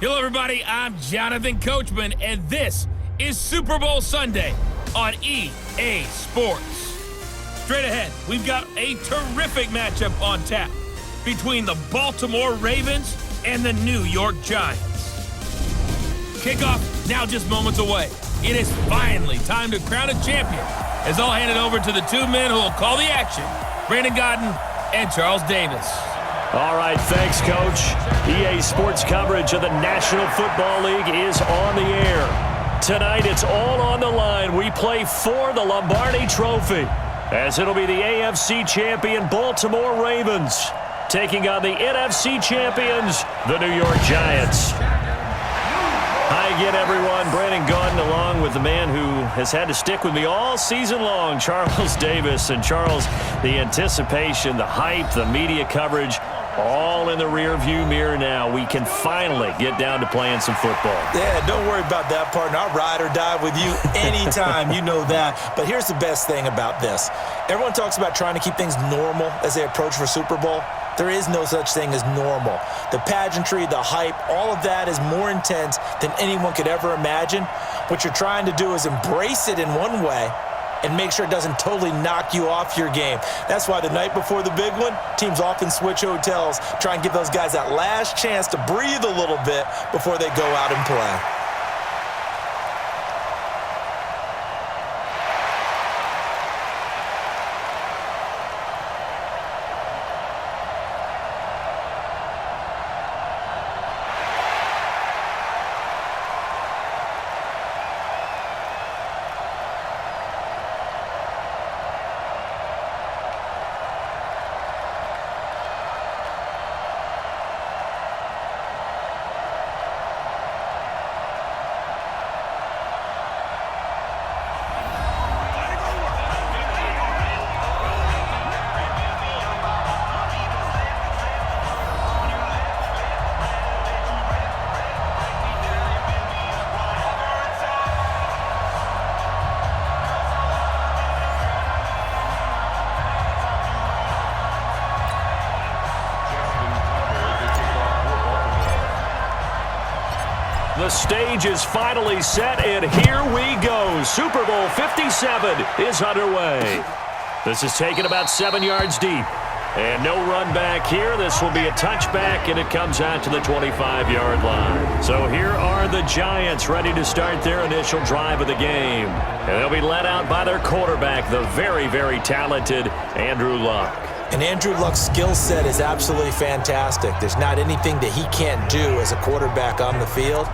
Hello, everybody. I'm Jonathan Coachman, and this is Super Bowl Sunday on EA Sports. Straight ahead, we've got a terrific matchup on tap between the Baltimore Ravens and the New York Giants. Kickoff now just moments away. It is finally time to crown a champion, as I'll hand it over to the two men who will call the action, Brandon Godden and Charles Davis. All right, thanks, Coach. EA Sports coverage of the National Football League is on the air. Tonight, it's all on the line. We play for the Lombardi Trophy, as it'll be the AFC champion Baltimore Ravens taking on the NFC champions, the New York Giants. Hi again, everyone. Brandon Godden along with the man who has had to stick with me all season long, Charles Davis. And Charles, the anticipation, the hype, the media coverage, all in the rearview mirror now. We can finally get down to playing some football. Yeah, don't worry about that, partner. I'll ride or die with you anytime. You know that. But here's the best thing about this. Everyone talks about trying to keep things normal as they approach for Super Bowl. There is no such thing as normal. The pageantry, the hype, all of that is more intense than anyone could ever imagine. What you're trying to do is embrace it in one way and make sure it doesn't totally knock you off your game. That's why the night before the big one, teams often switch hotels, try and give those guys that last chance to breathe a little bit before they go out and play. The stage is finally set, and here we go. Super Bowl 57 is underway. This is taken about 7 yards deep. And no run back here. This will be a touchback, and it comes out to the 25-yard line. So here are the Giants ready to start their initial drive of the game. And they'll be led out by their quarterback, the very, very talented Andrew Luck. And Andrew Luck's skill set is absolutely fantastic. There's not anything that he can't do as a quarterback on the field.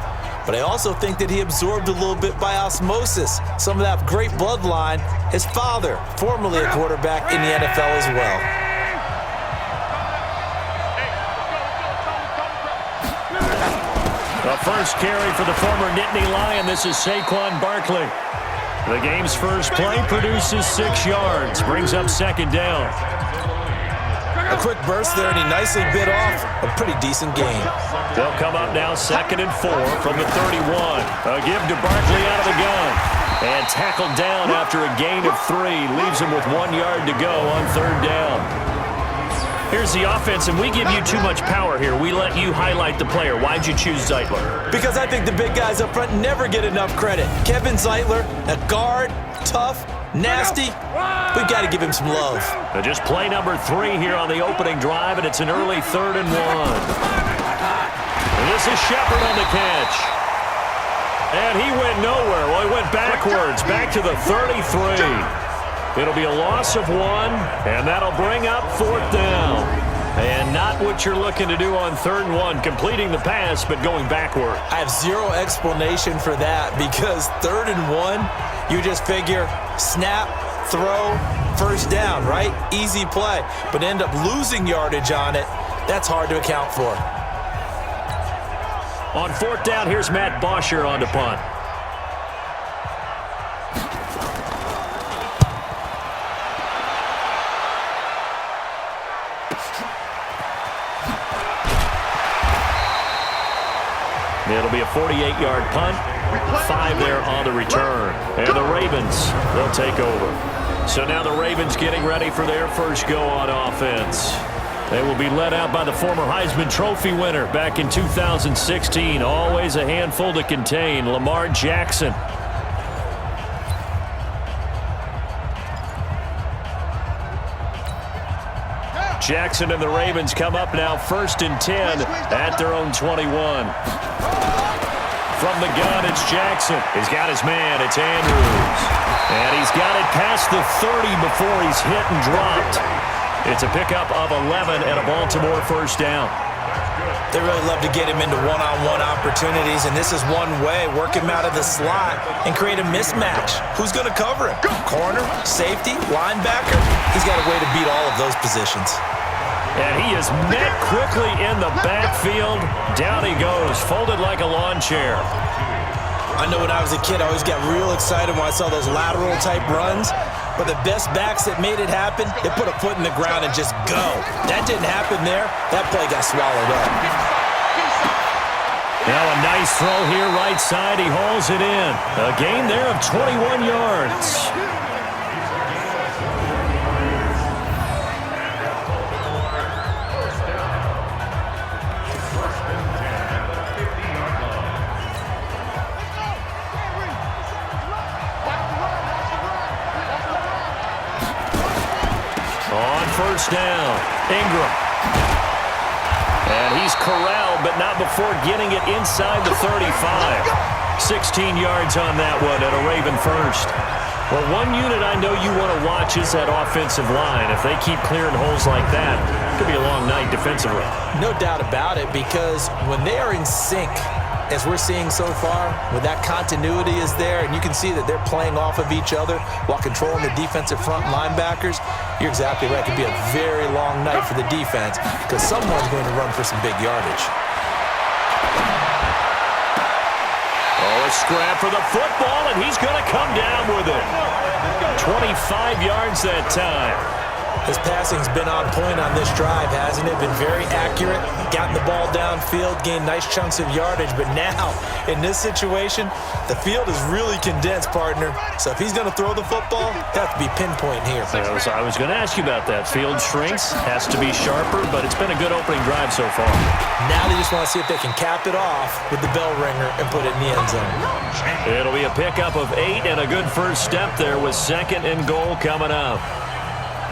But I also think that he absorbed a little bit by osmosis some of that great bloodline. His father, formerly a quarterback in the NFL as well. The first carry for the former Nittany Lion. This is Saquon Barkley. The game's first play produces 6 yards, brings up second down. A quick burst there, and he nicely bit off a pretty decent game. They'll come up now 2nd and 4 from the 31. A give to Barkley out of the gun. And tackled down after a gain of 3. Leaves him with 1 yard to go on 3rd down. Here's the offense, and we give you too much power here. We let you highlight the player. Why'd you choose Zeitler? Because I think the big guys up front never get enough credit. Kevin Zeitler, a guard, tough, nasty. We've got to give him some love. Just play number 3 here on the opening drive, and it's an early 3rd and 1. And this is Shepard on the catch. And he went nowhere. Well, he went backwards, back to the 33. It'll be a loss of 1, and that'll bring up 4th down. And not what you're looking to do on 3rd and 1, completing the pass, but going backward. I have zero explanation for that, because 3rd and 1, you just figure snap, throw, first down, right? Easy play. But end up losing yardage on it. That's hard to account for. On 4th down, here's Matt Bosher on the punt. It'll be a 48-yard punt, 5 there on the return. And the Ravens, they'll take over. So now the Ravens getting ready for their first go on offense. They will be led out by the former Heisman Trophy winner back in 2016. Always a handful to contain, Lamar Jackson. Jackson and the Ravens come up now 1st and 10 at their own 21. From the gun, it's Jackson. He's got his man. It's Andrews. And he's got it past the 30 before he's hit and dropped. It's a pickup of 11 and a Baltimore first down. They really love to get him into one-on-one opportunities, and this is one way. Work him out of the slot and create a mismatch. Who's going to cover him? Corner, safety, linebacker? He's got a way to beat all of those positions. And he is met quickly in the backfield. Down he goes, folded like a lawn chair. I know when I was a kid, I always got real excited when I saw those lateral-type runs. But the best backs that made it happen, they put a foot in the ground and just go. That didn't happen there. That play got swallowed up. Now a nice throw here, right side. He hauls it in. A gain there of 21 yards. First down, Ingram. And he's corralled, but not before getting it inside the 35. 16 yards on that one and a Raven first. Well, one unit I know you want to watch is that offensive line. If they keep clearing holes like that, it could be a long night defensively. No doubt about it, because when they are in sync, as we're seeing so far, when that continuity is there and you can see that they're playing off of each other while controlling the defensive front linebackers, you're exactly right. It could be a very long night for the defense because someone's going to run for some big yardage. Oh, a scrap for the football, and he's going to come down with it. 25 yards that time. His passing's been on point on this drive, hasn't it? Been very accurate, gotten the ball downfield, gained nice chunks of yardage. But now, in this situation, the field is really condensed, partner. So if he's going to throw the football, he'll have to be pinpoint here. I was going to ask you about that. Field shrinks, has to be sharper, but it's been a good opening drive so far. Now they just want to see if they can cap it off with the bell ringer and put it in the end zone. It'll be a pickup of 8 and a good first step there with 2nd and goal coming up.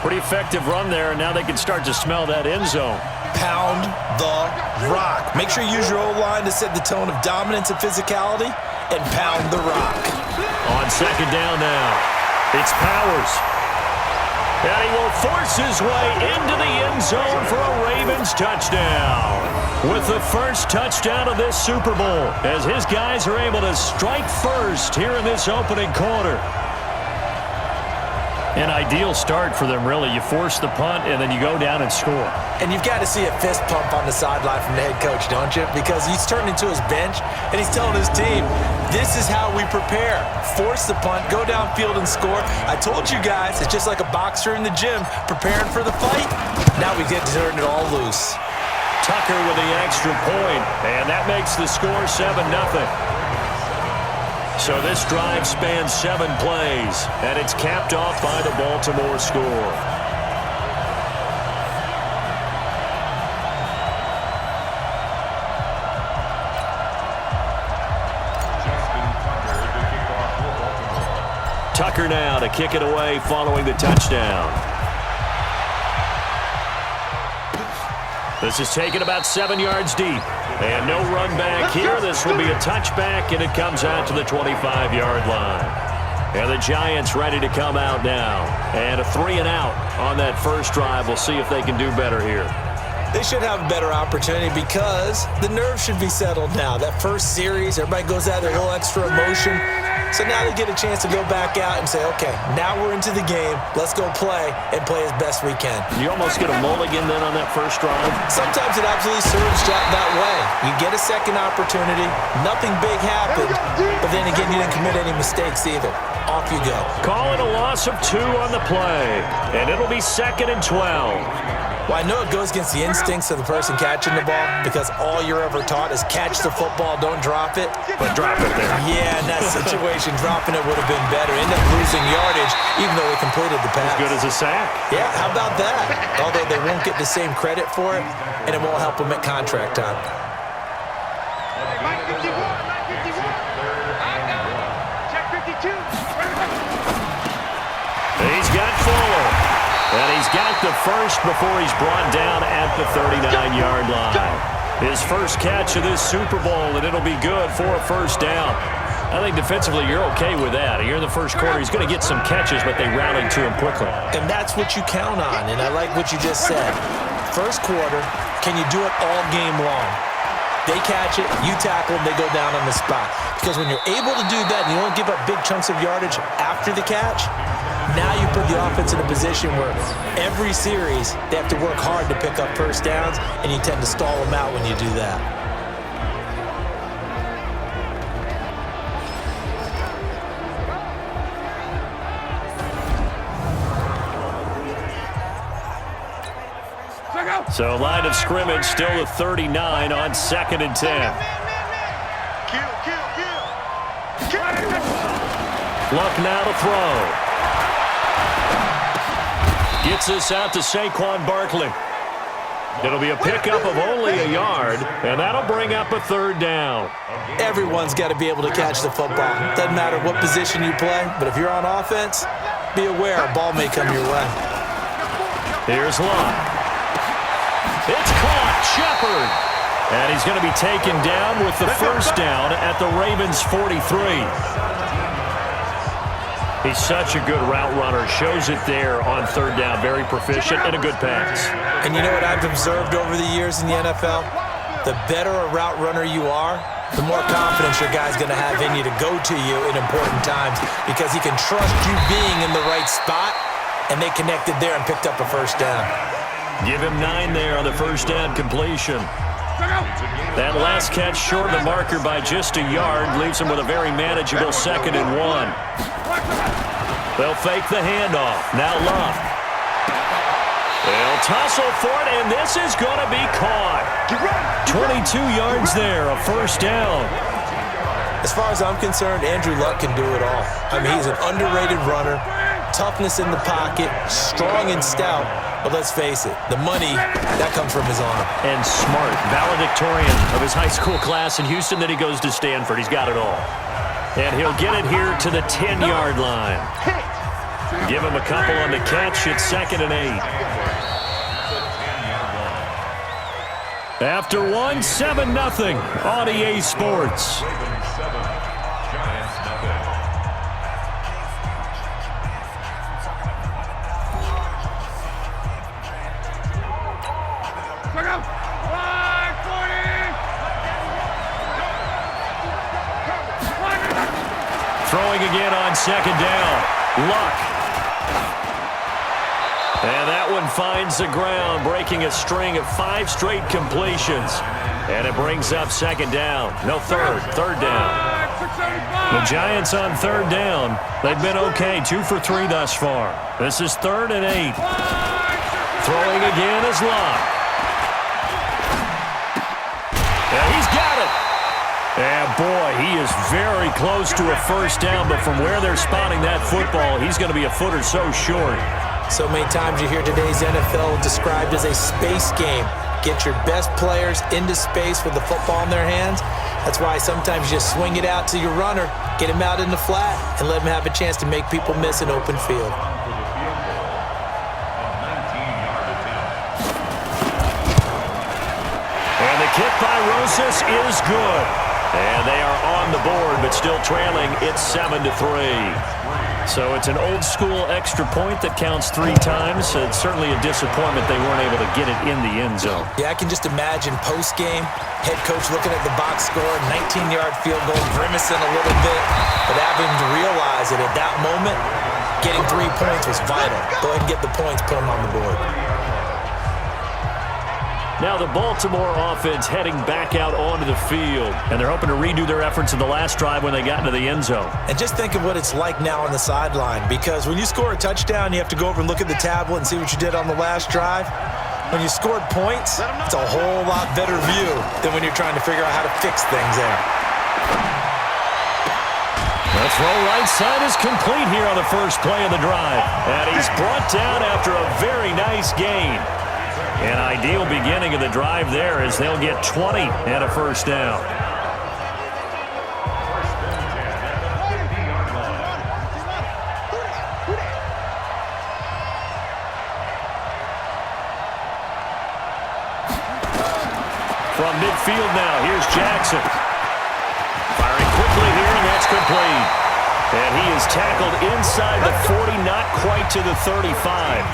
Pretty effective run there, and now they can start to smell that end zone. Pound the rock. Make sure you use your O-line to set the tone of dominance and physicality, and pound the rock. On 2nd down now, it's Powers. And he will force his way into the end zone for a Ravens touchdown. With the first touchdown of this Super Bowl, as his guys are able to strike first here in this opening quarter. An ideal start for them, really. You force the punt, and then you go down and score. And you've got to see a fist pump on the sideline from the head coach, don't you? Because he's turned into his bench, and he's telling his team, this is how we prepare. Force the punt, go downfield and score. I told you guys, it's just like a boxer in the gym preparing for the fight. Now we get to turn it all loose. Tucker with the extra point, and that makes the score 7-0. So this drive spans 7 plays, and it's capped off by the Baltimore score. Tucker now to kick it away following the touchdown. This is taken about 7 yards deep. And no run back here. This will be a touchback, and it comes out to the 25-yard line. And the Giants ready to come out now. And a 3-and-out on that first drive. We'll see if they can do better here. They should have a better opportunity because the nerves should be settled now. That first series, everybody goes out there, a little extra emotion. So now they get a chance to go back out and say, okay, now we're into the game. Let's go play and play as best we can. You almost get a mulligan then on that first drive? Sometimes it absolutely serves that way. You get a second opportunity. Nothing big happened. But then again, you didn't commit any mistakes either. Off you go. Call it a loss of 2 on the play. And it'll be 2nd and 12. Well, I know it goes against the instincts of the person catching the ball because all you're ever taught is catch the football, don't drop it. But drop it there. Yeah, in that situation, dropping it would have been better. End up losing yardage even though they completed the pass. As good as a sack. Yeah, how about that? Although they won't get the same credit for it, and it won't help them at contract time. He's got Fuller. And he's got the first before he's brought down at the 39-yard line. His first catch of this Super Bowl, and it'll be good for a first down. I think defensively you're okay with that. Here in the first quarter, he's going to get some catches, but they rallied to him quickly. And that's what you count on, and I like what you just said. First quarter, can you do it all game long? They catch it, you tackle them, they go down on the spot. Because when you're able to do that and you don't give up big chunks of yardage after the catch, now you put the offense in a position where every series they have to work hard to pick up first downs, and you tend to stall them out when you do that. So line of scrimmage still the 39 on 2nd and 10. Luck now to throw. Gets this out to Saquon Barkley. It'll be a pickup of only a yard, and that'll bring up a 3rd down. Everyone's got to be able to catch the football. Doesn't matter what position you play, but if you're on offense, be aware a ball may come your way. Here's Luck. It's caught, Shepard. And he's going to be taken down with the first down at the Ravens' 43. He's such a good route runner. Shows it there on 3rd down. Very proficient and a good pass. And you know what I've observed over the years in the NFL? The better a route runner you are, the more confidence your guy's going to have in you to go to you in important times because he can trust you being in the right spot, and they connected there and picked up a first down. Give him 9 there on the first down completion. That last catch short of the marker by just a yard leaves him with a very manageable 2nd and 1. They'll fake the handoff. Now Luck. They'll tussle for it, and this is going to be caught. 22 yards there, a first down. As far as I'm concerned, Andrew Luck can do it all. I mean, he's an underrated runner, toughness in the pocket, strong and stout. But let's face it, the money, that comes from his arm. And smart, valedictorian of his high school class in Houston. Then he goes to Stanford. He's got it all. And he'll get it here to the 10-yard line. Give him a couple on the catch. It's 2nd and 8. After 1, 7-0 on EA Sports. Throwing again on 2nd down. Luck. And that one finds the ground, breaking a string of 5 straight completions. And it brings up 2nd down. No, 3rd down. The Giants on 3rd down. They've been okay, 2 for 3 thus far. This is 3rd and 8. Throwing again is Luck. And he's got it. And boy, he is very close to a first down, but from where they're spotting that football, he's going to be a foot or so short. So many times you hear today's NFL described as a space game. Get your best players into space with the football in their hands. That's why sometimes you just swing it out to your runner, get him out in the flat, and let him have a chance to make people miss an open field. And the kick by Rosas is good. And they are on the board, but still trailing. It's 7-3. So it's an old-school extra point that counts 3 times. It's certainly a disappointment they weren't able to get it in the end zone. Yeah, I can just imagine post-game, head coach looking at the box score, 19-yard field goal, grimacing a little bit, but having to realize that at that moment, getting 3 points was vital. Go ahead and get the points, put them on the board. Now the Baltimore offense heading back out onto the field, and they're hoping to redo their efforts in the last drive when they got into the end zone. And just think of what it's like now on the sideline, because when you score a touchdown, you have to go over and look at the tablet and see what you did on the last drive. When you scored points, it's a whole lot better view than when you're trying to figure out how to fix things there. The throw right side is complete here on the first play of the drive. And he's brought down after a very nice gain. An ideal beginning of the drive there as they'll get 20 and a first down. From midfield now, here's Jackson. Firing quickly here, and that's complete. And he is tackled inside the 40, not quite to the 35.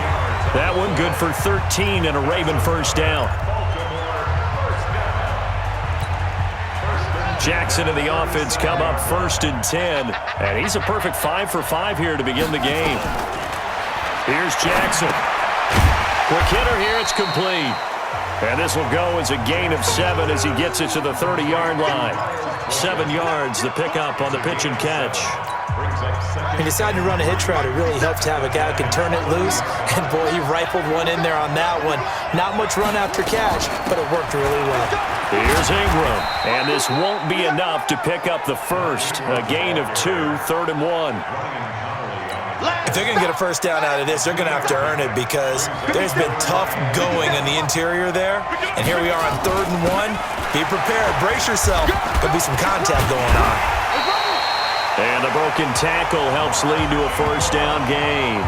That one good for 13 and a Raven first down. Jackson and the offense come up 1st and 10. And he's a perfect 5 for 5 here to begin the game. Here's Jackson. Quick hitter here, it's complete. And this will go as a gain of 7 as he gets it to the 30-yard line. 7 yards, the pickup on the pitch and catch. He decided to run a hitch route. It really helped to have a guy who can turn it loose. And, boy, he rifled one in there on that one. Not much run after catch, but it worked really well. Here's Ingram. And this won't be enough to pick up the first. A gain of 2, 3rd and 1. If they're going to get a first down out of this, they're going to have to earn it because there's been tough going in the interior there. And here we are on 3rd and 1. Be prepared. Brace yourself. There'll be some contact going on. And the broken tackle helps lead to a first down gain.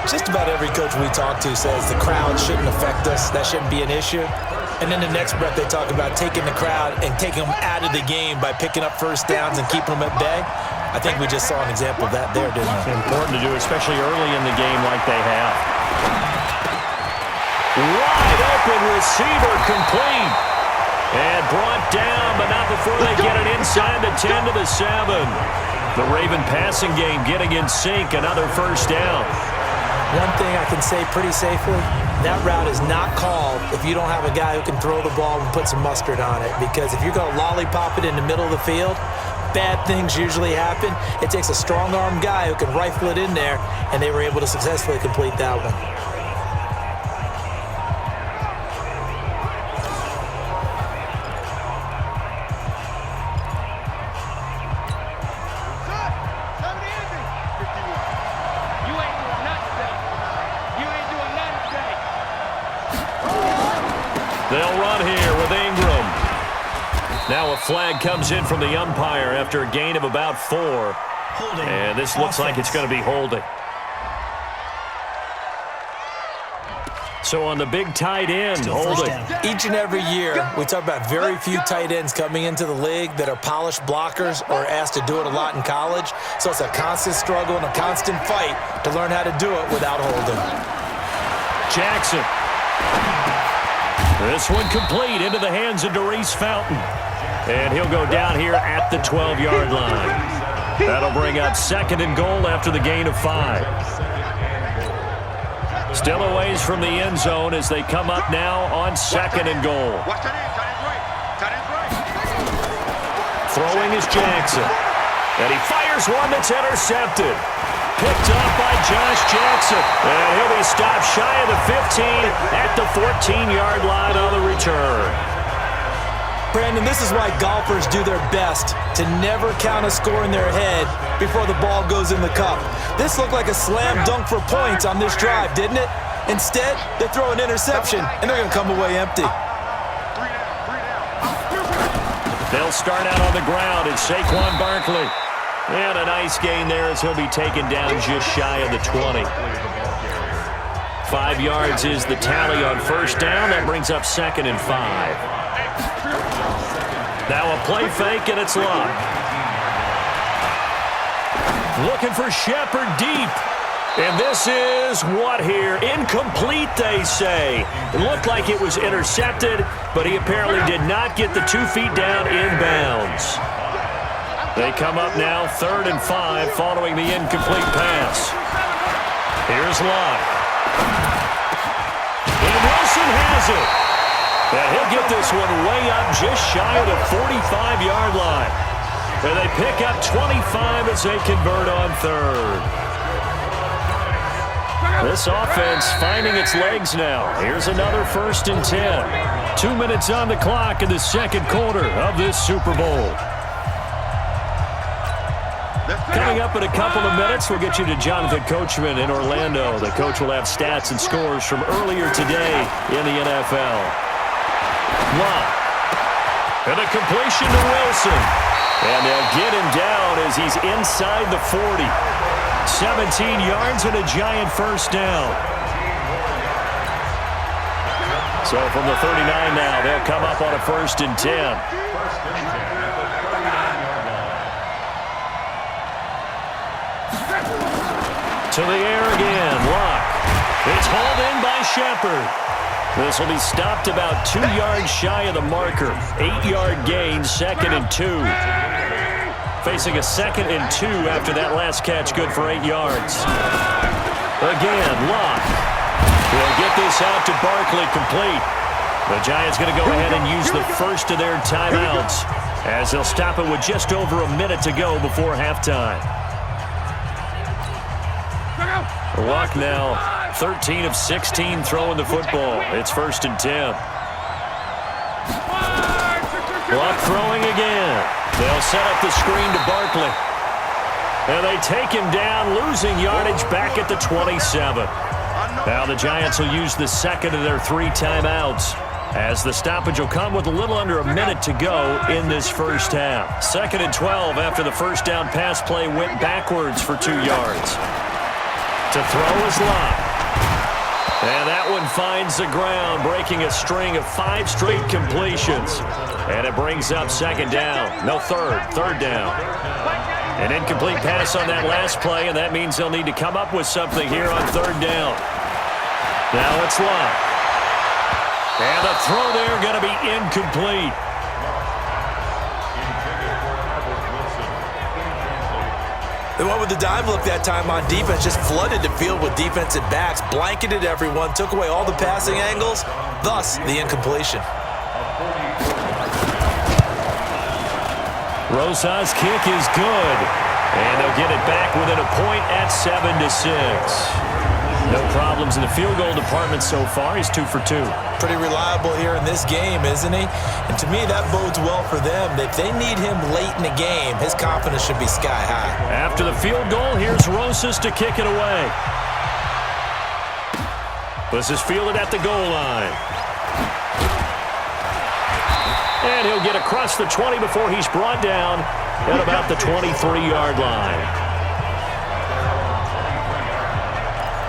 Just about every coach we talk to says the crowd shouldn't affect us. That shouldn't be an issue. And then the next breath they talk about taking the crowd and taking them out of the game by picking up first downs and keeping them at bay. I think we just saw an example of that there, didn't we? Important to do, especially early in the game like they have. Wide open receiver complete. And brought down, but not before they get it inside the 10 to the 7. The Raven passing game getting in sync, another first down. One thing I can say pretty safely, that route is not called if you don't have a guy who can throw the ball and put some mustard on it. Because if you're going to lollipop it in the middle of the field, bad things usually happen. It takes a strong-arm guy who can rifle it in there, and they were able to successfully complete that one. They'll run here with Ingram. Now a flag comes in from the umpire after a gain of about 4. And this looks like it's going to be holding. So on the big tight end, holding. Each and every year, we talk about very few tight ends coming into the league that are polished blockers or asked to do it a lot in college. So it's a constant struggle and a constant fight to learn how to do it without holding. Jackson. This one complete into the hands of Darius Fountain. And he'll go down here at the 12-yard line. That'll bring up 2nd and goal after the gain of 5. Still a ways from the end zone as they come up now on 2nd and goal. Throwing is Jackson. And he fires one that's intercepted. Picked up by Josh Jackson. And he'll be stopped shy of the 15 at the 14-yard line on the return. Brandon, this is why golfers do their best to never count a score in their head before the ball goes in the cup. This looked like a slam dunk for points on this drive, didn't it? Instead, they throw an interception, and they're going to come away empty. They'll start out on the ground. It's Saquon Barkley. And a nice gain there as he'll be taken down just shy of the 20. 5 yards is the tally on first down. That brings up 2nd and 5. Now a play fake, and it's locked. Looking for Shepard deep. And this is what here? Incomplete, they say. It looked like it was intercepted, but he apparently did not get the 2 feet down inbounds. They come up now 3rd and 5 following the incomplete pass. Here's Locke. And Wilson has it. And he'll get this one way up just shy of the 45-yard line. And they pick up 25 as they convert on 3rd. This This offense finding its legs now. Here's another 1st and 10. 2 minutes on the clock in the second quarter of this Super Bowl. Coming up in a couple of minutes, we'll get you to Jonathan Coachman in Orlando. The coach will have stats and scores from earlier today in the NFL. Locke. And a completion to Wilson. And they'll get him down as he's inside the 40. 17 yards and a giant first down. So from the 39 now, they'll come up on a 1st and 10. To the air again, Locke. It's hauled in by Shepard. This will be stopped about 2 yards shy of the marker. 8-yard gain, 2nd and 2. Facing a 2nd and 2 after that last catch, good for 8 yards. Again, Locke. He'll get this out to Barkley, complete. The Giants going to go ahead and use the first of their timeouts as they'll stop it with just over a minute to go before halftime. Luck now 13 of 16 throwing the football. It's 1st and 10. Luck throwing again. They'll set up the screen to Barkley. And they take him down, losing yardage back at the 27. Now the Giants will use the 2nd of their 3 timeouts as the stoppage will come with a little under a minute to go in this first half. 2nd and 12 after the first down pass play went backwards for 2 yards. To throw is Locke. And that one finds the ground, breaking a string of 5 straight completions. And it brings up 2nd down. No, 3rd down. An incomplete pass on that last play, and that means they'll need to come up with something here on 3rd down. Now it's Locke. And the throw there going to be incomplete. They went with the dive look that time on defense, just flooded the field with defensive backs, blanketed everyone, took away all the passing angles, thus the incompletion. Rosa's kick is good, and they'll get it back within a point at 7-6. No problems in the field goal department so far. He's 2 for 2. Pretty reliable here in this game, isn't he? And to me, that bodes well for them. If they need him late in the game, his confidence should be sky high. After the field goal, here's Rosas to kick it away. This is fielded at the goal line. And he'll get across the 20 before he's brought down at about the 23-yard line.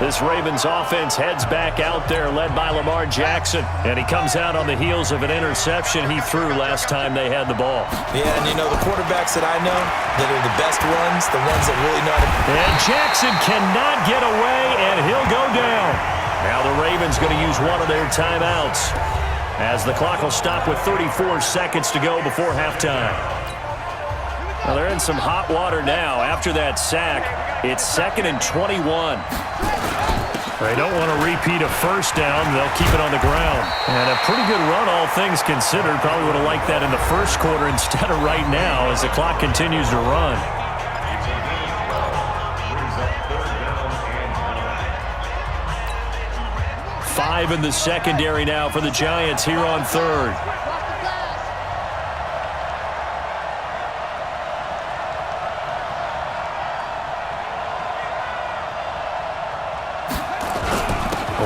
This Ravens offense heads back out there, led by Lamar Jackson. And he comes out on the heels of an interception he threw last time they had the ball. Yeah, and you know, the quarterbacks that I know that are the best ones, the ones that really know how to... And Jackson cannot get away, and he'll go down. Now the Ravens going to use one of their timeouts as the clock will stop with 34 seconds to go before halftime. Well, they're in some hot water now. After that sack, it's 2nd and 21. They don't want to repeat a first down. They'll keep it on the ground. And a pretty good run, all things considered. Probably would have liked that in the first quarter instead of right now as the clock continues to run. Five in the secondary now for the Giants here on 3rd.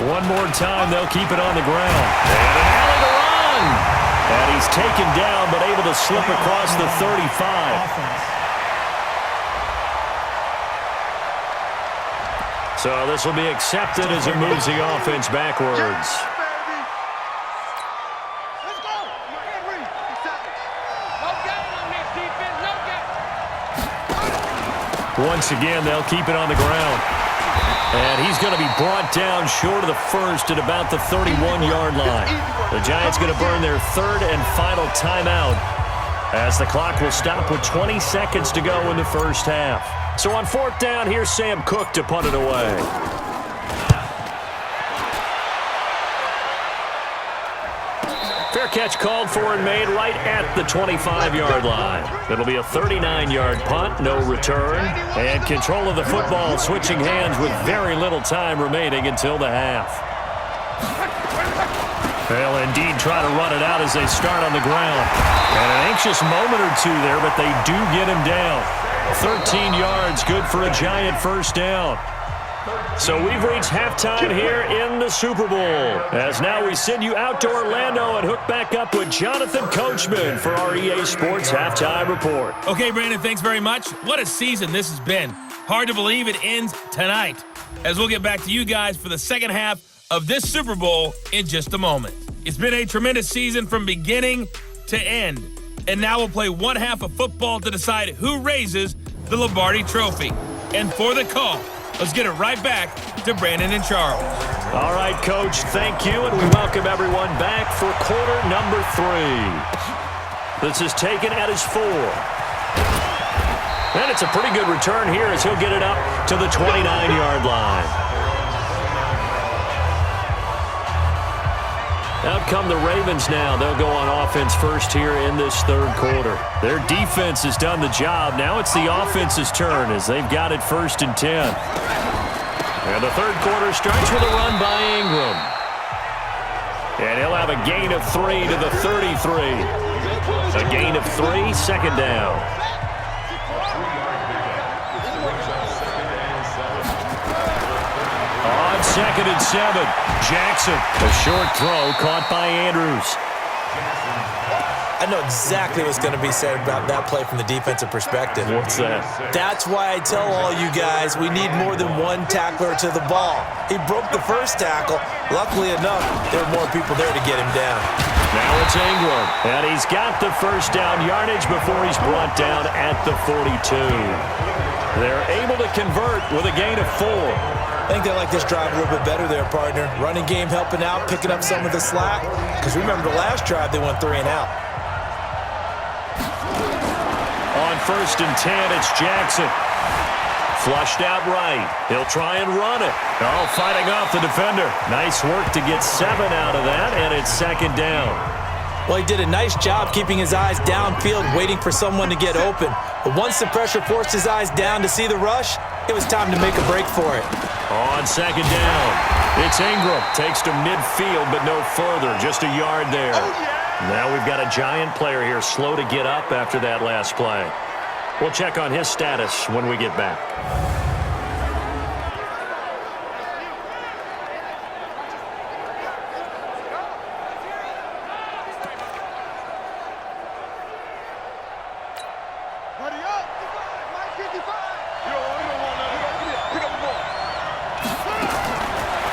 One more time, they'll keep it on the ground. And an alley to run. And he's taken down, but able to slip across the 35. So this will be accepted as it moves the offense backwards. Once again, they'll keep it on the ground. And he's going to be brought down short of the first at about the 31-yard line. The Giants going to burn their 3rd and final timeout as the clock will stop with 20 seconds to go in the first half. So on 4th down, here's Sam Cook to punt it away. Fair catch called for and made right at the 25-yard line. It'll be a 39-yard punt, no return. And control of the football switching hands with very little time remaining until the half. They'll indeed try to run it out as they start on the ground. And an anxious moment or two there, but they do get him down. 13 yards, good for a giant first down. So we've reached halftime here in the Super Bowl. As now we send you out to Orlando and hook back up with Jonathan Coachman for our EA Sports Halftime Report. Okay, Brandon, thanks very much. What a season this has been. Hard to believe it ends tonight, as we'll get back to you guys for the second half of this Super Bowl in just a moment. It's been a tremendous season from beginning to end. And now we'll play one half of football to decide who raises the Lombardi Trophy. And for the call, let's get it right back to Brandon and Charles. All right, Coach, thank you, and we welcome everyone back for quarter number 3. This is taken at his 4. And it's a pretty good return here as he'll get it up to the 29-yard line. Out come the Ravens now. They'll go on offense first here in this third quarter. Their defense has done the job. Now it's the offense's turn as they've got it 1st and 10. And the third quarter starts with a run by Ingram. And he'll have a gain of 3 to the 33. A gain of 3, second down. On 2nd and 7, Jackson. A short throw caught by Andrews. I know exactly what's going to be said about that play from the defensive perspective. What's that? That's why I tell all you guys we need more than one tackler to the ball. He broke the first tackle. Luckily enough, there were more people there to get him down. Now it's Ingram, and he's got the first down yardage before he's brought down at the 42. They're able to convert with a gain of 4. I think they like this drive a little bit better there, partner. Running game helping out, picking up some of the slack. Because remember the last drive, they went 3 and out. On 1st and 10, it's Jackson. Flushed out right. He'll try and run it. Oh, fighting off the defender. Nice work to get 7 out of that, and it's 2nd down. Well, he did a nice job keeping his eyes downfield, waiting for someone to get open. But once the pressure forced his eyes down to see the rush, it was time to make a break for it. On 2nd down, it's Ingram. Takes to midfield, but no further. Just a yard there. Now we've got a giant player here, slow to get up after that last play. We'll check on his status when we get back.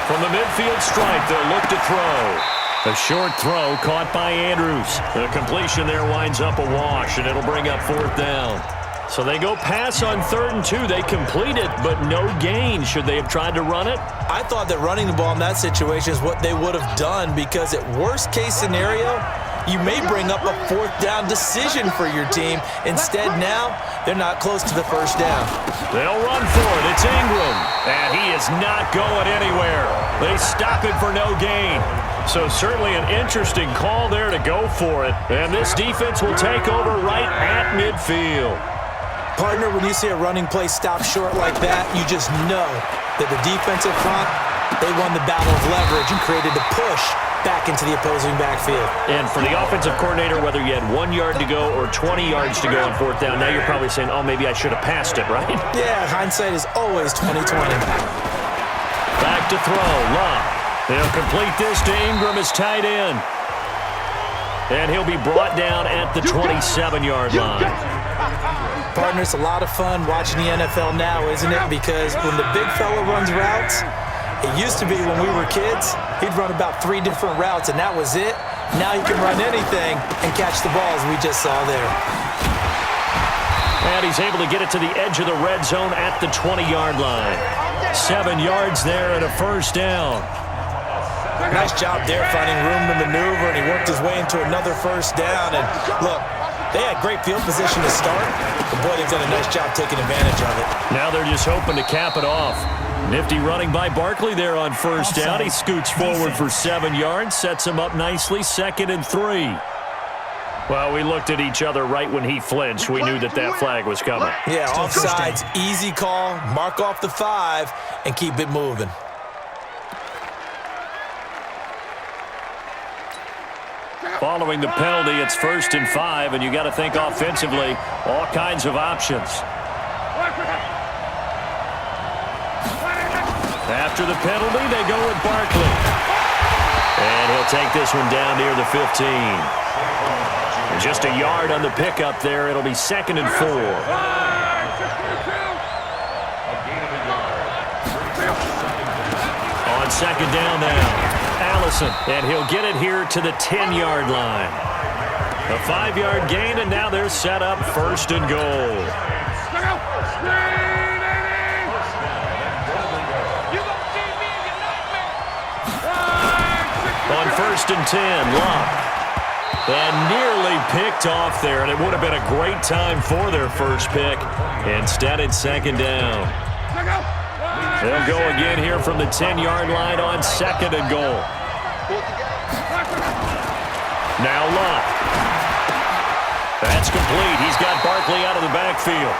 From the midfield stripe, they'll look to throw. A short throw caught by Andrews. The completion there winds up a wash, and it'll bring up 4th down. So they go pass on 3rd and 2. They complete it, but no gain. Should they have tried to run it? I thought that running the ball in that situation is what they would have done because at worst case scenario, you may bring up a 4th down decision for your team. Instead now, they're not close to the first down. They'll run for it. It's Ingram. And he is not going anywhere. They stop it for no gain. So certainly an interesting call there to go for it. And this defense will take over right at midfield. Partner, when you see a running play stop short like that, you just know that the defensive front, they won the battle of leverage and created the push back into the opposing backfield. And for the offensive coordinator, whether you had 1 yard to go or 20 yards to go on 4th down, now you're probably saying, oh, maybe I should have passed it, right? Yeah, hindsight is always 20/20. Back to throw, Love. They'll complete this to Ingram as tight end. And he'll be brought down at the 27-yard line. Partner, it's a lot of fun watching the NFL now, isn't it? Because when the big fella runs routes, it used to be when we were kids, he'd run about 3 different routes, and that was it. Now he can run anything and catch the ball, as we just saw there. And he's able to get it to the edge of the red zone at the 20-yard line. 7 yards there and a first down. Nice job there finding room to maneuver, and he worked his way into another first down. And look, They had great field position to start, but boy, they've done a nice job taking advantage of it. Now they're just hoping to cap it off. Nifty running by Barkley there on first down. He scoots forward for 7 yards, sets him up nicely, 2nd and 3. Well, we looked at each other right when he flinched. We knew that that flag was coming. Yeah, offsides, easy call, mark off the 5, and keep it moving. Following the penalty, it's 1st and 5, and you got to think offensively, all kinds of options. After the penalty, they go with Barkley. And he'll take this one down near the 15. And just a yard on the pickup there. It'll be 2nd and 4. On 2nd down now. Allison, and he'll get it here to the 10-yard line. A 5-yard gain, and now they're set up 1st and goal. On 1st and 10, Locke. And nearly picked off there, and it would have been a great time for their first pick. Instead, it's 2nd down. They'll go again here from the 10-yard line on 2nd and goal. Now Locke. That's complete. He's got Barkley out of the backfield.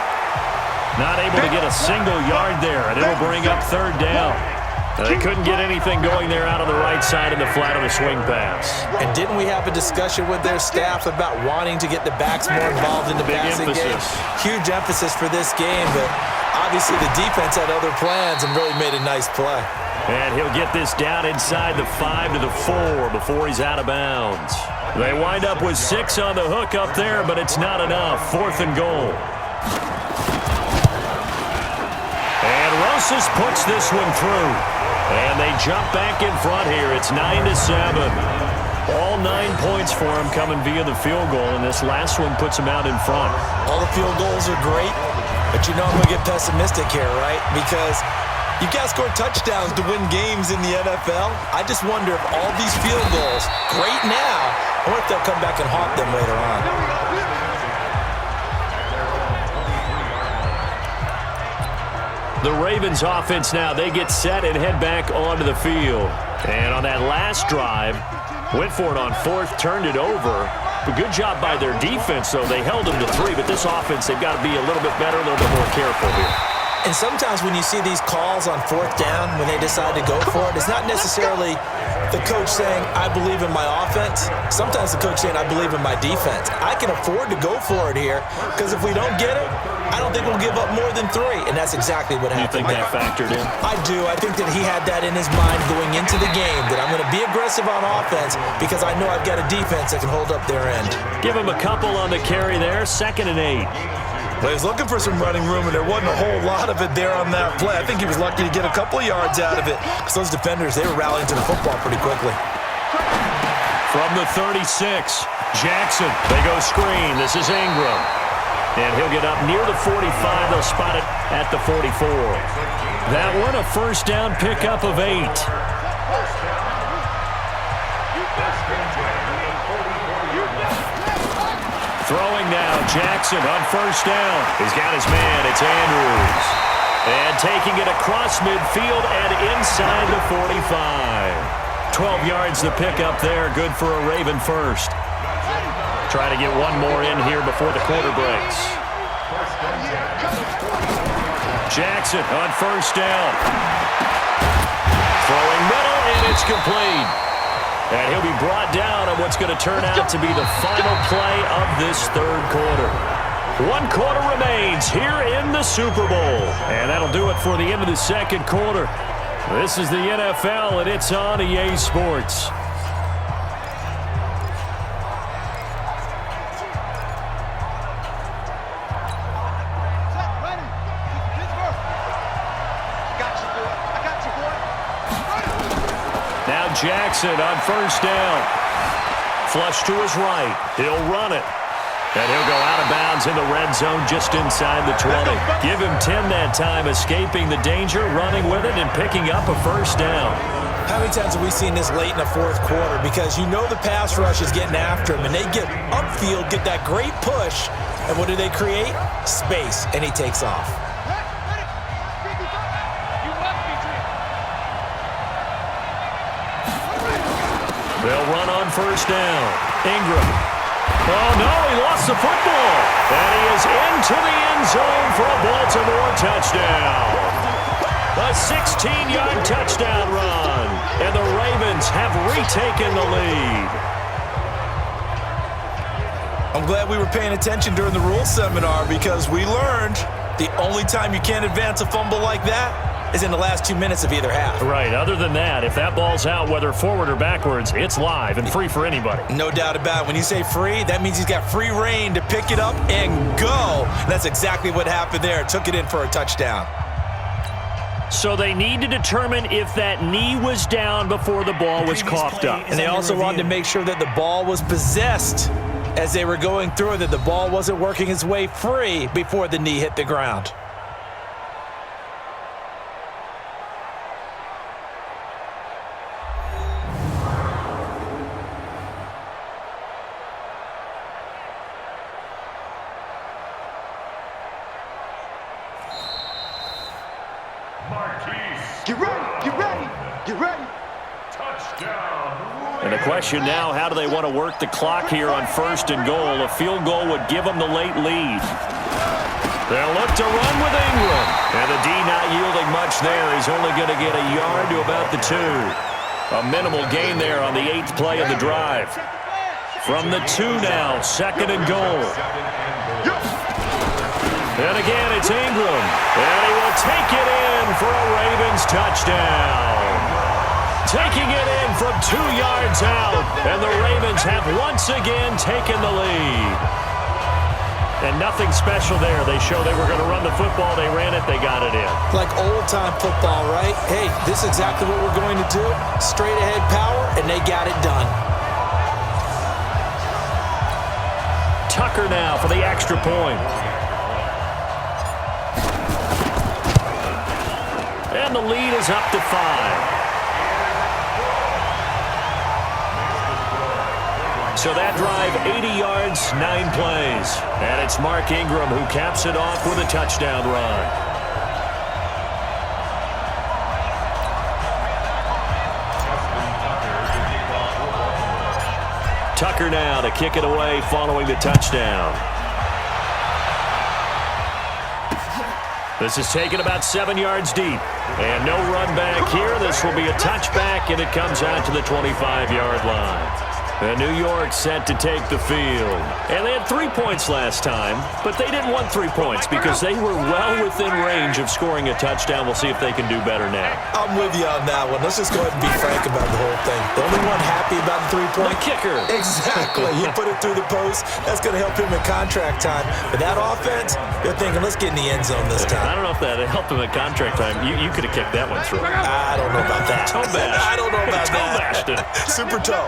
Not able to get a single yard there, and it'll bring up 3rd down. They couldn't get anything going there out on the right side in the flat of the swing pass. And didn't we have a discussion with their staff about wanting to get the backs more involved in the passing game? Huge emphasis for this game, but obviously the defense had other plans and really made a nice play. And he'll get this down inside the 5 to the 4 before he's out of bounds. They wind up with 6 on the hook up there, but it's not enough. 4th and goal. And Rosas puts this one through. And they jump back in front here. It's 9-7. All 9 points for them coming via the field goal, and this last one puts them out in front. All the field goals are great, but you know I'm going to get pessimistic here, right? Because you got to score touchdowns to win games in the NFL. I just wonder if all these field goals, great now, I wonder if they'll come back and haunt them later on. The Ravens offense now, they get set and head back onto the field. And on that last drive, went for it on 4th, turned it over. But good job by their defense, though. They held them to 3, but this offense, they've got to be a little bit better, a little bit more careful here. And sometimes when you see these calls on 4th down, when they decide to go for it, it's not necessarily the coach saying, I believe in my offense. Sometimes the coach saying, I believe in my defense. I can afford to go for it here, because if we don't get it, I don't think we'll give up more than 3, and that's exactly what happened. You think that factored in? I do. I think that he had that in his mind going into the game, that I'm going to be aggressive on offense because I know I've got a defense that can hold up their end. Give him a couple on the carry there, 2nd and 8. Well, he's looking for some running room, and there wasn't a whole lot of it there on that play. I think he was lucky to get a couple of yards out of it because those defenders, they were rallying to the football pretty quickly. From the 36, Jackson. They go screen. This is Ingram. And he'll get up near the 45. They'll spot it at the 44. That one, a 1st down pickup of 8. Throwing now, Jackson on 1st down. He's got his man. It's Andrews. And taking it across midfield and inside the 45. 12 yards the pickup there. Good for a Raven first. Try to get one more in here before the quarter breaks. Jackson on 1st down. Throwing middle, and it's complete. And he'll be brought down on what's going to turn out to be the final play of this 3rd quarter. 1 quarter remains here in the Super Bowl. And that'll do it for the end of the 2nd quarter. This is the NFL, and it's on EA Sports. Jackson on 1st down. Flush to his right. He'll run it. And he'll go out of bounds in the red zone just inside the 20. Give him 10 that time, escaping the danger, running with it, and picking up a 1st down. How many times have we seen this late in the fourth quarter? Because you know the pass rush is getting after him, and they get upfield, get that great push, and what do they create? Space, and he takes off. They'll run on first down. Ingram. Oh, no, he lost the football. And he is into the end zone for a Baltimore touchdown. A 16-yard touchdown run. And the Ravens have retaken the lead. I'm glad we were paying attention during the rule seminar because we learned the only time you can't advance a fumble like that is in the last 2 minutes of either half. Right. Other than that, if that ball's out, whether forward or backwards, it's live and free for anybody. No doubt about it. When you say free, that means he's got free reign to pick it up and go. And that's exactly what happened there. Took it in for a touchdown. So they need to determine if that knee was down before the ball was coughed up. And they also wanted to make sure that the ball was possessed as they were going through it, that the ball wasn't working its way free before the knee hit the ground. Get ready, get ready, get ready. And the question now, how do they want to work the clock here on first and goal? A field goal would give them the late lead. They'll look to run with Ingram. And the D not yielding much there. He's only going to get a yard to about the 2. A minimal gain there on the 8th play of the drive. From the 2 now, second and goal. And again, it's Ingram. And he will take it in for a Ravens touchdown. Taking it in from 2 yards out. And the Ravens have once again taken the lead. And nothing special there. They show they were going to run the football. They ran it. They got it in. Like old-time football, right? Hey, this is exactly what we're going to do. Straight ahead power, and they got it done. Tucker now for the extra point. And the lead is up to 5. So that drive, 80 yards, 9 plays. And it's Mark Ingram who caps it off with a touchdown run. Tucker now to kick it away following the touchdown. This is taken about 7 yards deep. And no run back here. This will be a touchback, and it comes out to the 25-yard line. And New York set to take the field. And they had 3 points last time, but they didn't want 3 points because they were well within range of scoring a touchdown. We'll see if they can do better now. I'm with you on that one. Let's just go ahead and be frank about the whole thing. The only one happy about the 3-point? The kicker. Exactly. You put it through the post. That's going to help him in contract time. But that offense, they're thinking, let's get in the end zone this time. I don't know if that helped him in contract time. You could have kicked that one through. I don't know about that. Toe bash. I don't know about toe that. Bashed it. Super toe.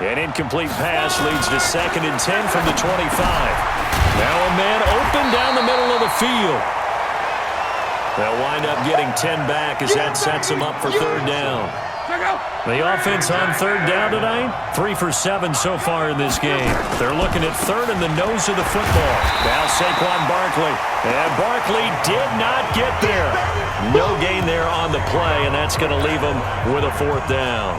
An incomplete pass leads to 2nd and 10 from the 25. Now a man open down the middle of the field. They'll wind up getting 10 back as that sets them up for 3rd down. The offense on 3rd down tonight, 3 for 7 so far in this game. They're looking at 3rd in the nose of the football. Now Saquon Barkley. And Barkley did not get there. No gain there on the play, and that's going to leave him with a 4th down.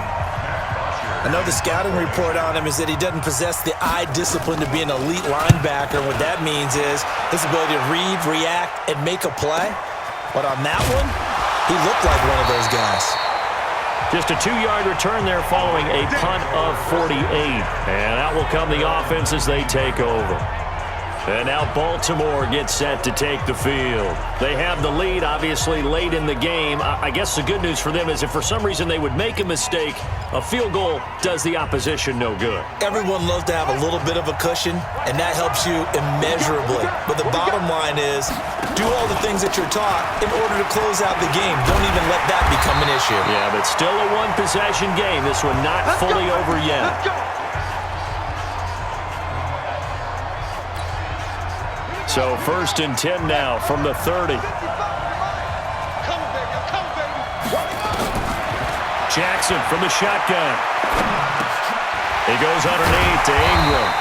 I know the scouting report on him is that he doesn't possess the eye discipline to be an elite linebacker. What that means is his ability to read, react, and make a play. But on that one, he looked like one of those guys. Just a 2-yard return there following a punt of 48. And out will come the offense as they take over. And now Baltimore gets set to take the field. They have the lead, obviously, late in the game. I guess the good news for them is if for some reason they would make a mistake, a field goal does the opposition no good. Everyone loves to have a little bit of a cushion, and that helps you immeasurably. But the bottom line is, do all the things that you're taught in order to close out the game. Don't even let that become an issue. Yeah, but still a one-possession game. This one not fully over yet. So 1st and 10 now from the 30. Jackson from the shotgun. He goes underneath to Ingram.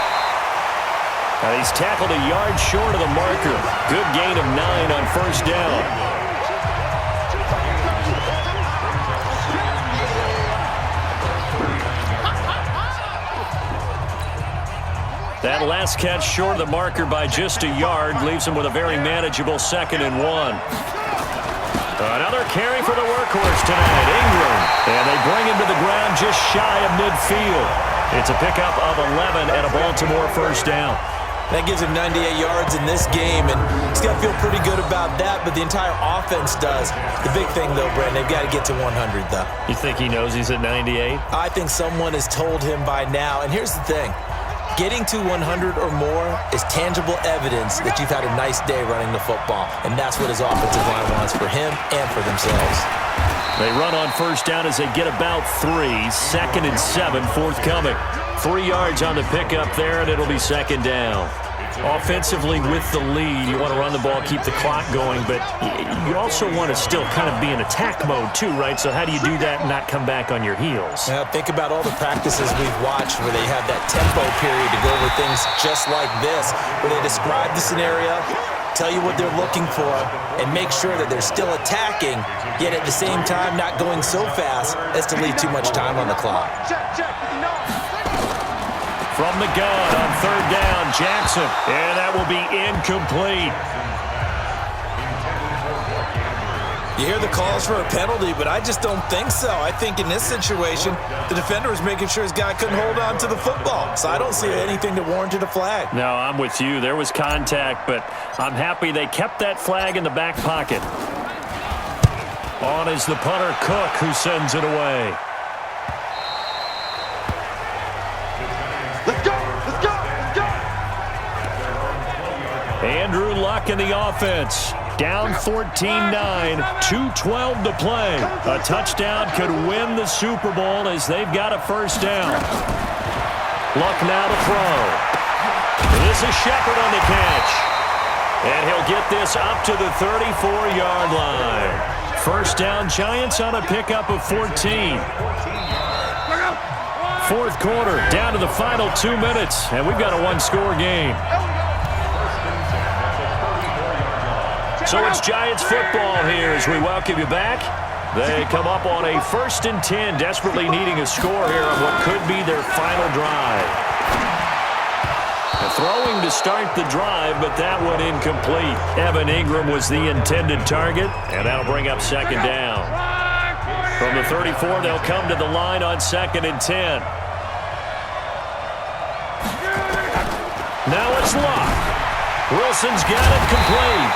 And he's tackled a yard short of the marker. Good gain of 9 on first down. That last catch short of the marker by just a yard leaves him with a very manageable 2nd and 1. Another carry for the workhorse tonight, Ingram. And they bring him to the ground just shy of midfield. It's a pickup of 11 and a Baltimore first down. That gives him 98 yards in this game, and he's got to feel pretty good about that, but the entire offense does. The big thing, though, Brent, they've got to get to 100, though. You think he knows he's at 98? I think someone has told him by now, and here's the thing. Getting to 100 or more is tangible evidence that you've had a nice day running the football, and that's what his offensive line wants for him and for themselves. They run on first down as they get about 3. 2nd and 7 forthcoming. 3 yards on the pickup there, and it'll be 2nd down. Offensively with the lead, you want to run the ball, keep the clock going, but you also want to still kind of be in attack mode too, right? So how do you do that and not come back on your heels? Now, think about all the practices we've watched where they have that tempo period to go over things just like this, where they describe the scenario, tell you what they're looking for, and make sure that they're still attacking, yet at the same time not going so fast as to leave too much time on the clock. From the gun on 3rd down, Jackson, and that will be incomplete. You hear the calls for a penalty, but I just don't think so. I think in this situation, the defender was making sure his guy couldn't hold on to the football. So I don't see anything that warranted a flag. No, I'm with you. There was contact, but I'm happy they kept that flag in the back pocket. On is the punter, Cook, who sends it away. Let's go! Let's go! Let's go! Andrew Luck in the offense. Down 14-9, 2:12 to play. A touchdown could win the Super Bowl as they've got a first down. Luck now to throw. This is Shepard on the catch. And he'll get this up to the 34-yard line. First down, Giants on a pickup of 14. Fourth quarter, down to the final 2 minutes, and we've got a one-score game. So it's Giants football here as we welcome you back. They come up on a 1st and 10, desperately needing a score here on what could be their final drive. Throwing to start the drive, but that one incomplete. Evan Ingram was the intended target, and that'll bring up 2nd down. From the 34, they'll come to the line on 2nd and 10. Now it's Luck. Wilson's got it complete.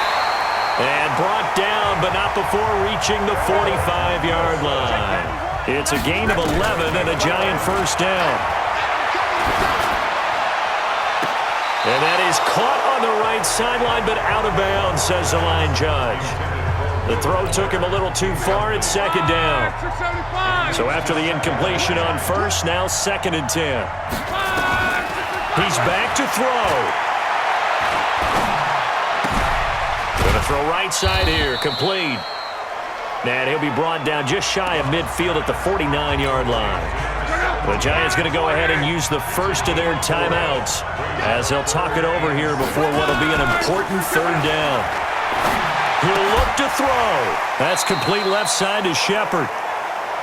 And brought down, but not before reaching the 45-yard line. It's a gain of 11 and a Giant first down. And that is caught on the right sideline, but out of bounds, says the line judge. The throw took him a little too far. It's 2nd down. So after the incompletion on first, now 2nd and 10. He's back to throw. Going to throw right side here, complete. And he'll be brought down just shy of midfield at the 49-yard line. The Giants going to go ahead and use the first of their timeouts as they'll talk it over here before what will be an important 3rd down. He'll look to throw. That's complete left side to Shepard.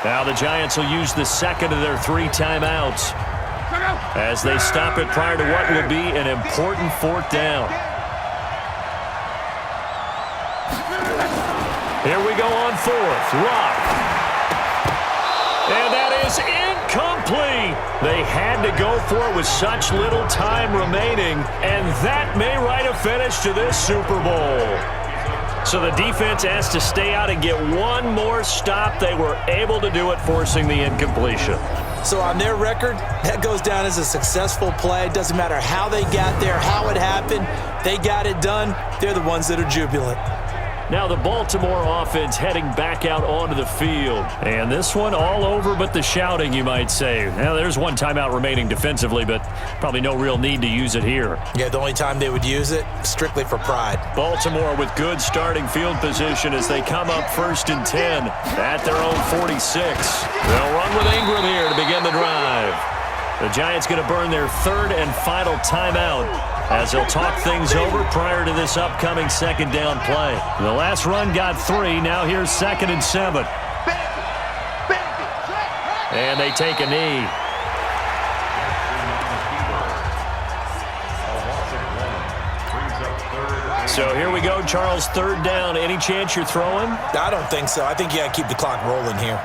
Now the Giants will use the 2nd of their 3 timeouts as they stop it prior to what will be an important 4th down. Here we go on 4th. Luck. And that is incomplete. They had to go for it with such little time remaining, and that may write a finish to this Super Bowl. So the defense has to stay out and get one more stop. They were able to do it, forcing the incompletion. So on their record, that goes down as a successful play. Doesn't matter how they got there, how it happened. They got it done. They're the ones that are jubilant. Now the Baltimore offense heading back out onto the field. And this one all over but the shouting, you might say. Now there's one timeout remaining defensively, but probably no real need to use it here. Yeah, the only time they would use it, strictly for pride. Baltimore with good starting field position as they come up 1st and 10 at their own 46. They'll run with Ingram here to begin the drive. The Giants going to burn their 3rd and final timeout as they'll talk things over prior to this upcoming 2nd down play. The last run got 3. Now here's 2nd and 7. And they take a knee. So here we go, Charles, 3rd down. Any chance you're throwing? I don't think so. I think you got to keep the clock rolling here.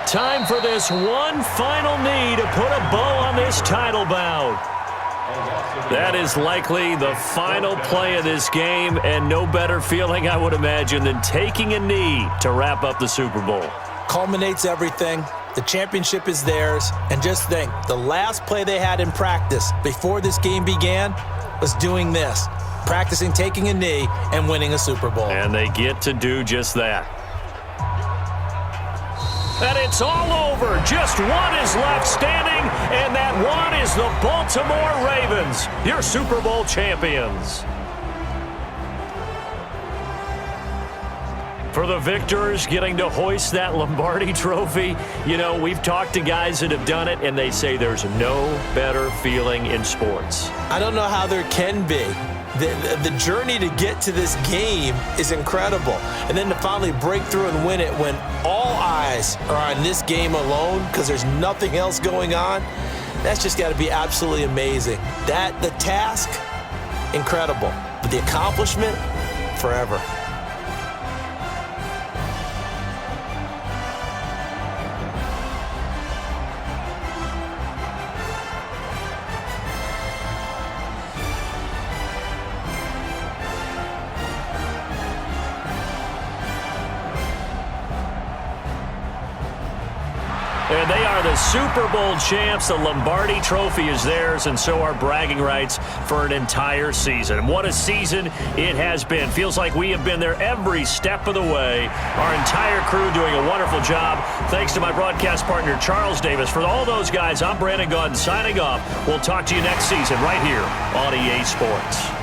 Time for this one final knee to put a bow on this title bout. That is likely the final play of this game, and no better feeling, I would imagine, than taking a knee to wrap up the Super Bowl. Culminates everything. The championship is theirs. And just think, the last play they had in practice before this game began was doing this, practicing taking a knee and winning a Super Bowl. And they get to do just that. And it's all over. Just one is left standing, and that one is the Baltimore Ravens, your Super Bowl champions. For the victors, getting to hoist that Lombardi trophy, you know, we've talked to guys that have done it, and they say there's no better feeling in sports. I don't know how there can be. The journey to get to this game is incredible. And then to finally break through and win it when all eyes are on this game alone because there's nothing else going on, that's just got to be absolutely amazing. The task, incredible. But the accomplishment, forever. And they are the Super Bowl champs. The Lombardi trophy is theirs, and so are bragging rights for an entire season. What a season it has been. Feels like we have been there every step of the way. Our entire crew doing a wonderful job. Thanks to my broadcast partner, Charles Davis. For all those guys, I'm Brandon Gaudin signing off. We'll talk to you next season right here on EA Sports.